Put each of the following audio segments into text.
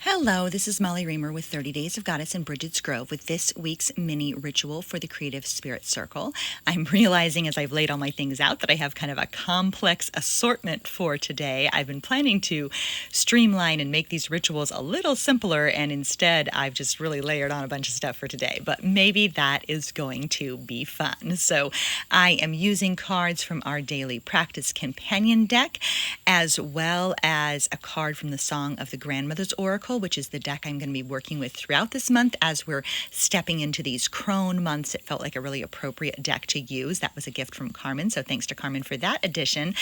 Hello, this is Molly Reamer with 30 Days of Goddess in Bridget's Grove with this week's mini ritual for the Creative Spirit Circle. I'm realizing as I've laid all my things out that I have kind of a complex assortment for today. I've been planning to streamline and make these rituals a little simpler, and instead I've just really layered on a bunch of stuff for today, but maybe that is going to be fun. So I am using cards from our Daily Practice Companion deck, as well as a card from the Song of the Grandmother's Oracle, which is the deck I'm going to be working with throughout this month as we're stepping into these crone months. It felt like a really appropriate deck to use. That was a gift from Carmen, so thanks to Carmen for that addition.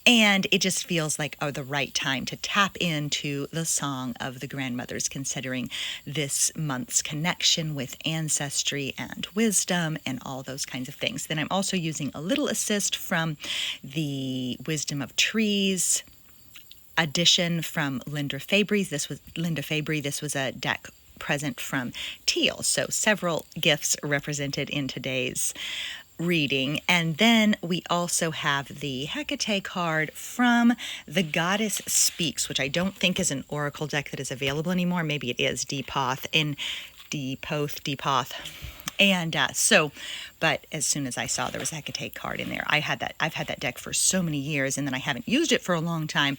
And it just feels like the right time to tap into the Song of the Grandmothers, considering this month's connection with ancestry and wisdom and all those kinds of things. Then I'm also using a little assist from the Wisdom of Trees edition from Linda Fabry. This was a deck present from Teal. So several gifts represented in today's reading. And then we also have the Hecate card from The Goddess Speaks, which I don't think is an oracle deck that is available anymore. Maybe it is Depoth. And but as soon as I saw there was a Hecate card in there, I've had that deck for so many years, and then I haven't used it for a long time.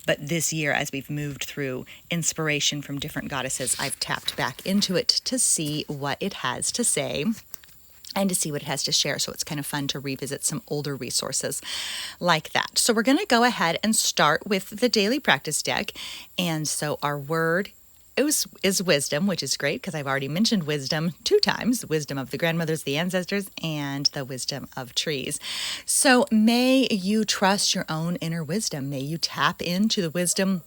But this year, as we've moved through inspiration from different goddesses, I've tapped back into it to see what it has to say and to see what it has to share. So it's kind of fun to revisit some older resources like that. So we're going to go ahead and start with the Daily Practice deck. And so our word is wisdom, which is great because I've already mentioned wisdom 2 times, the wisdom of the grandmothers, the ancestors, and the wisdom of trees. So may you trust your own inner wisdom. May you tap into the wisdom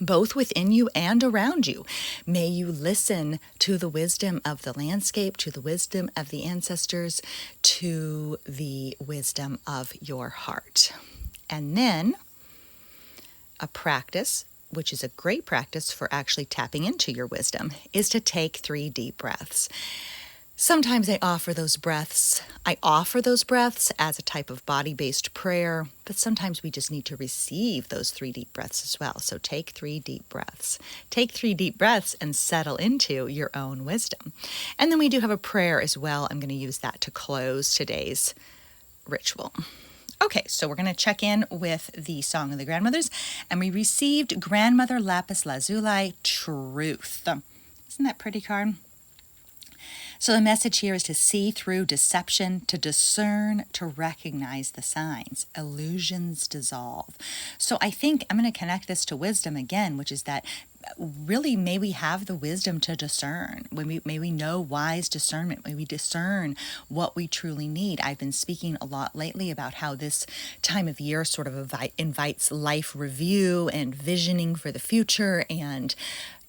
both within you and around you. May you listen to the wisdom of the landscape, to the wisdom of the ancestors, to the wisdom of your heart. And then a practice, which is a great practice for actually tapping into your wisdom, is to take 3 deep breaths. Sometimes I offer those breaths as a type of body-based prayer, but sometimes we just need to receive those 3 deep breaths as well. So take 3 deep breaths. Take 3 deep breaths and settle into your own wisdom. And then we do have a prayer as well. I'm going to use that to close today's ritual. Okay, so we're going to check in with the Song of the Grandmothers, and we received Grandmother Lapis Lazuli, Truth. Isn't that pretty card? So the message here is to see through deception, to discern, to recognize the signs. Illusions dissolve. So I think I'm going to connect this to wisdom again, which is that really may we have the wisdom to discern. May we know wise discernment. May we discern what we truly need. I've been speaking a lot lately about how this time of year sort of invites life review and visioning for the future, and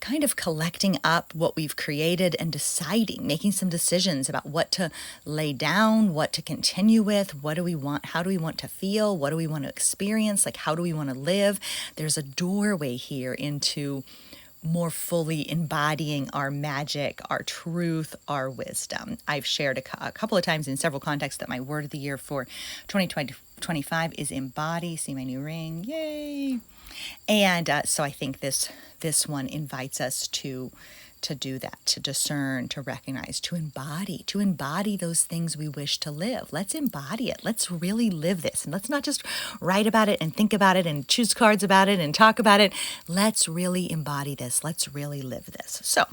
kind of collecting up what we've created and deciding, making some decisions about what to lay down, what to continue with, what do we want, how do we want to feel, what do we want to experience, like how do we want to live. There's a doorway here into more fully embodying our magic, our truth, our wisdom. I've shared a couple of times in several contexts that my word of the year for 2025 is embody. See my new ring, yay! And so I think this one invites us to do that, to discern, to recognize, to embody those things we wish to live. Let's embody it. Let's really live this. And let's not just write about it and think about it and choose cards about it and talk about it. Let's really embody this. Let's really live this. So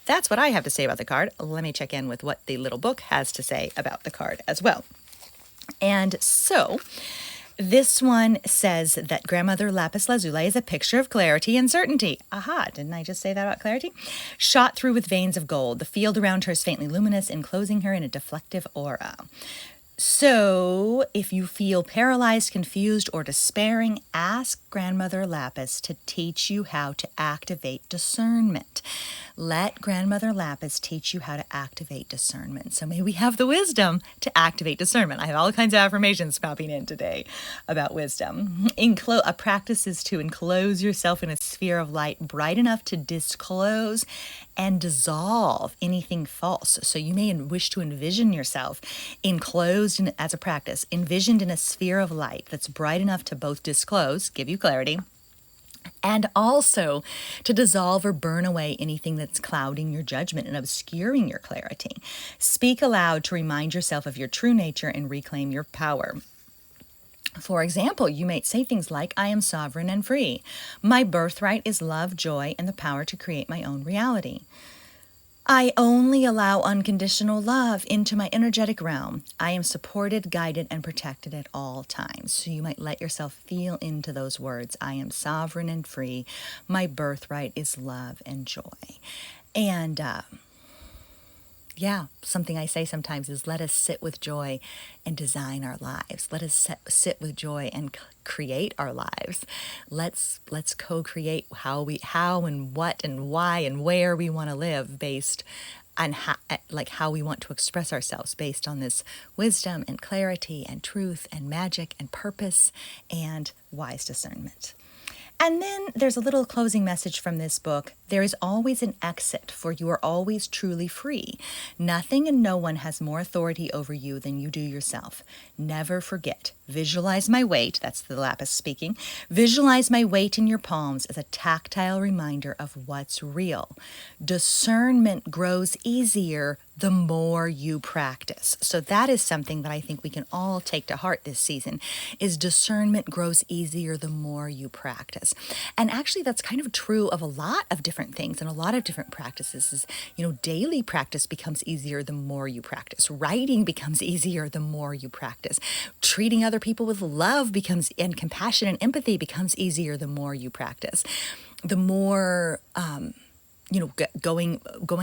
that's what I have to say about the card. Let me check in with what the little book has to say about the card as well. And so this one says that Grandmother Lapis Lazuli is a picture of clarity and certainty. Aha, didn't I just say that about clarity? Shot through with veins of gold. The field around her is faintly luminous, enclosing her in a deflective aura. So, if you feel paralyzed, confused, or despairing, ask Grandmother Lapis to teach you how to activate discernment. Let Grandmother Lapis teach you how to activate discernment. So may we have the wisdom to activate discernment. I have all kinds of affirmations popping in today about wisdom. A practice is to enclose yourself in a sphere of light bright enough to disclose and dissolve anything false. So you may wish to envision yourself enclosed as a practice, envisioned in a sphere of light that's bright enough to both disclose, give you clarity, and also to dissolve or burn away anything that's clouding your judgment and obscuring your clarity. Speak aloud to remind yourself of your true nature and reclaim your power. For example, you might say things like, I am sovereign and free. My birthright is love, joy, and the power to create my own reality. I only allow unconditional love into my energetic realm. I am supported, guided, and protected at all times. So you might let yourself feel into those words. I am sovereign and free. My birthright is love and joy. And something I say sometimes is let us sit with joy and design our lives. Let us sit with joy and create our lives. Let's co-create how and what and why and where we want to live based on how we want to express ourselves based on this wisdom and clarity and truth and magic and purpose and wise discernment. And then there's a little closing message from this book. There is always an exit, for you are always truly free. Nothing and no one has more authority over you than you do yourself. Never forget. Visualize my weight, that's the lapis speaking. Visualize my weight in your palms as a tactile reminder of what's real. Discernment grows easier the more you practice. So that is something that I think we can all take to heart this season, is discernment grows easier the more you practice. And actually that's kind of true of a lot of different things and a lot of different practices. Is, daily practice becomes easier the more you practice. Writing becomes easier the more you practice. Treating other people with love and compassion and empathy becomes easier the more you practice. The more going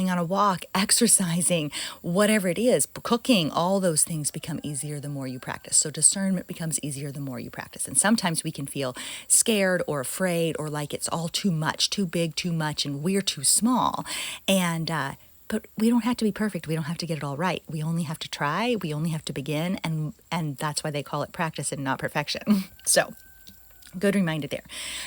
on a walk, exercising, whatever it is, cooking, all those things become easier the more you practice. So discernment becomes easier the more you practice. And sometimes we can feel scared or afraid or like it's all too much, too big, too much, and we're too small. But we don't have to be perfect. We don't have to get it all right. We only have to try. We only have to begin. And that's why they call it practice and not perfection. So good reminder there.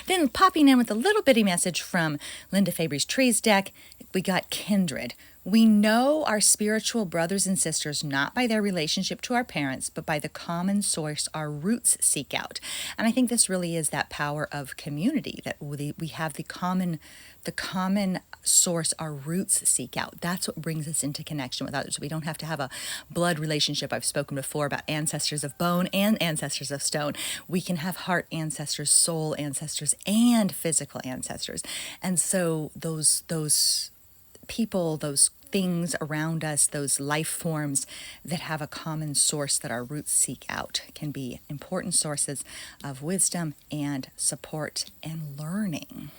Then popping in with a little bitty message from Linda Fabry's Trees deck, we got kindred. We know our spiritual brothers and sisters not by their relationship to our parents, but by the common source our roots seek out. And I think this really is that power of community, that we have the common source our roots seek out. That's what brings us into connection with others. We don't have to have a blood relationship. I've spoken before about ancestors of bone and ancestors of stone. We can have heart ancestors, soul ancestors, and physical ancestors. And so those people, those things around us, those life forms that have a common source that our roots seek out can be important sources of wisdom and support and learning.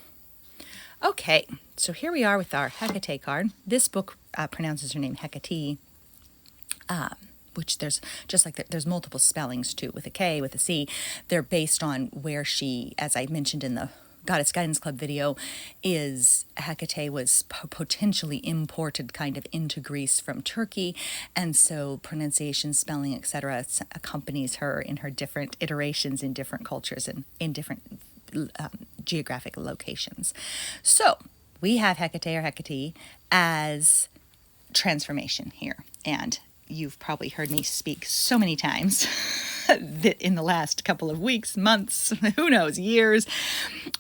Okay, so here we are with our Hecate card. This book pronounces her name Hecate, which there's multiple spellings too, with a K, with a C. They're based on where she, as I mentioned in the Goddess Guidance Club video, is Hecate was potentially imported kind of into Greece from Turkey, and so pronunciation, spelling, etc. accompanies her in her different iterations in different cultures and in different geographic locations. So we have Hecate or Hecate as transformation here, and you've probably heard me speak so many times in the last couple of weeks, months, who knows, years,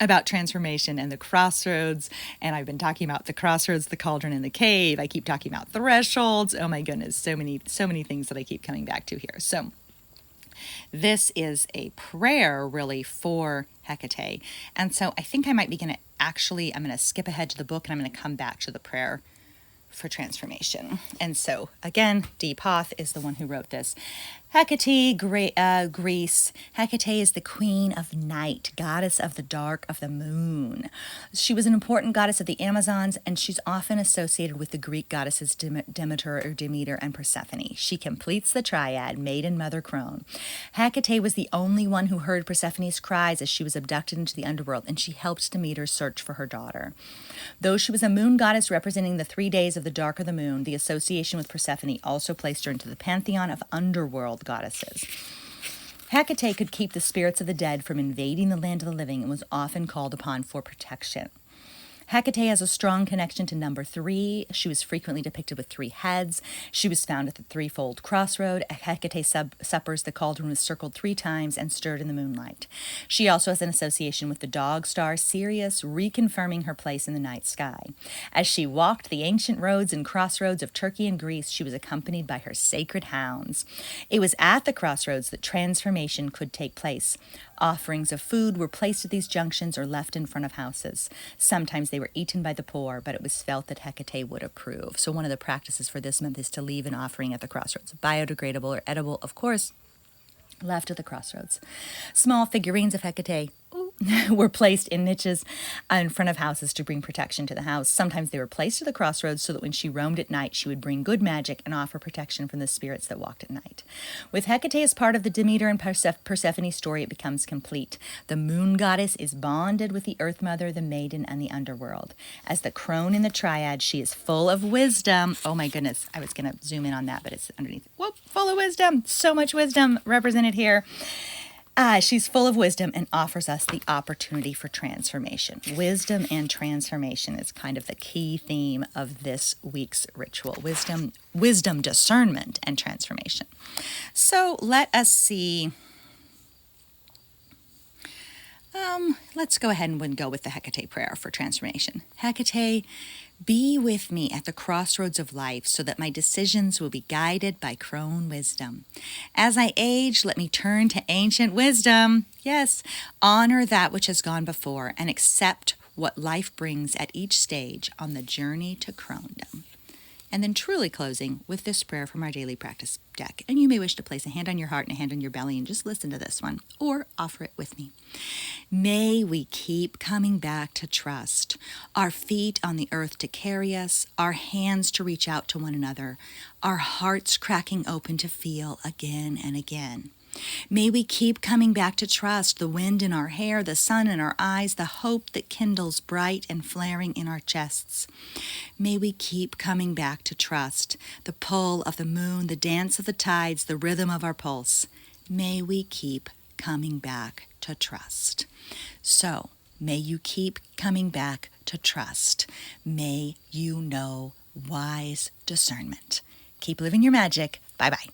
about transformation and the crossroads. And I've been talking about the crossroads, the cauldron, and the cave. I keep talking about thresholds. Oh my goodness, so many things that I keep coming back to here. So this is a prayer really for Hecate. And so I think I might be I'm going to skip ahead to the book and I'm going to come back to the prayer for transformation. And so again, Dee Poth is the one who wrote this. Hecate, Greece. Hecate is the queen of night, goddess of the dark of the moon. She was an important goddess of the Amazons, and she's often associated with the Greek goddesses Demeter or Demeter and Persephone. She completes the triad, maiden, mother, crone. Hecate was the only one who heard Persephone's cries as she was abducted into the underworld, and she helped Demeter search for her daughter. Though she was a moon goddess representing the 3 days of the dark of the moon, the association with Persephone also placed her into the pantheon of underworld goddesses. Hecate could keep the spirits of the dead from invading the land of the living and was often called upon for protection. Hecate has a strong connection to number 3. She was frequently depicted with 3 heads. She was found at the threefold crossroad. Hecate suppers the cauldron was circled 3 times and stirred in the moonlight. She also has an association with the dog star Sirius, reconfirming her place in the night sky. As she walked the ancient roads and crossroads of Turkey and Greece, she was accompanied by her sacred hounds. It was at the crossroads that transformation could take place. Offerings of food were placed at these junctions or left in front of houses. Sometimes they were eaten by the poor, but it was felt that Hecate would approve. So one of the practices for this month is to leave an offering at the crossroads. Biodegradable or edible, of course, left at the crossroads. Small figurines of Hecate were placed in niches in front of houses to bring protection to the house. Sometimes they were placed at the crossroads so that when she roamed at night, she would bring good magic and offer protection from the spirits that walked at night. With Hecate as part of the Demeter and Persephone story, it becomes complete. The moon goddess is bonded with the earth mother, the maiden, and the underworld. As the crone in the triad, she is full of wisdom. Oh my goodness, I was going to zoom in on that, but it's underneath. Whoop, full of wisdom. So much wisdom represented here. She's full of wisdom and offers us the opportunity for transformation. Wisdom and transformation is kind of the key theme of this week's ritual. Wisdom, discernment, and transformation. So let us see. Let's go ahead and go with the Hecate prayer for transformation. Hecate, be with me at the crossroads of life so that my decisions will be guided by crone wisdom. As I age, let me turn to ancient wisdom. Yes, honor that which has gone before and accept what life brings at each stage on the journey to cronedom. And then truly closing with this prayer from our daily practice deck. And you may wish to place a hand on your heart and a hand on your belly and just listen to this one or offer it with me. May we keep coming back to trust, our feet on the earth to carry us, our hands to reach out to one another, our hearts cracking open to feel again and again. May we keep coming back to trust, the wind in our hair, the sun in our eyes, the hope that kindles bright and flaring in our chests. May we keep coming back to trust, the pull of the moon, the dance of the tides, the rhythm of our pulse. May we keep coming back to trust. So, may you keep coming back to trust. May you know wise discernment. Keep living your magic. Bye-bye.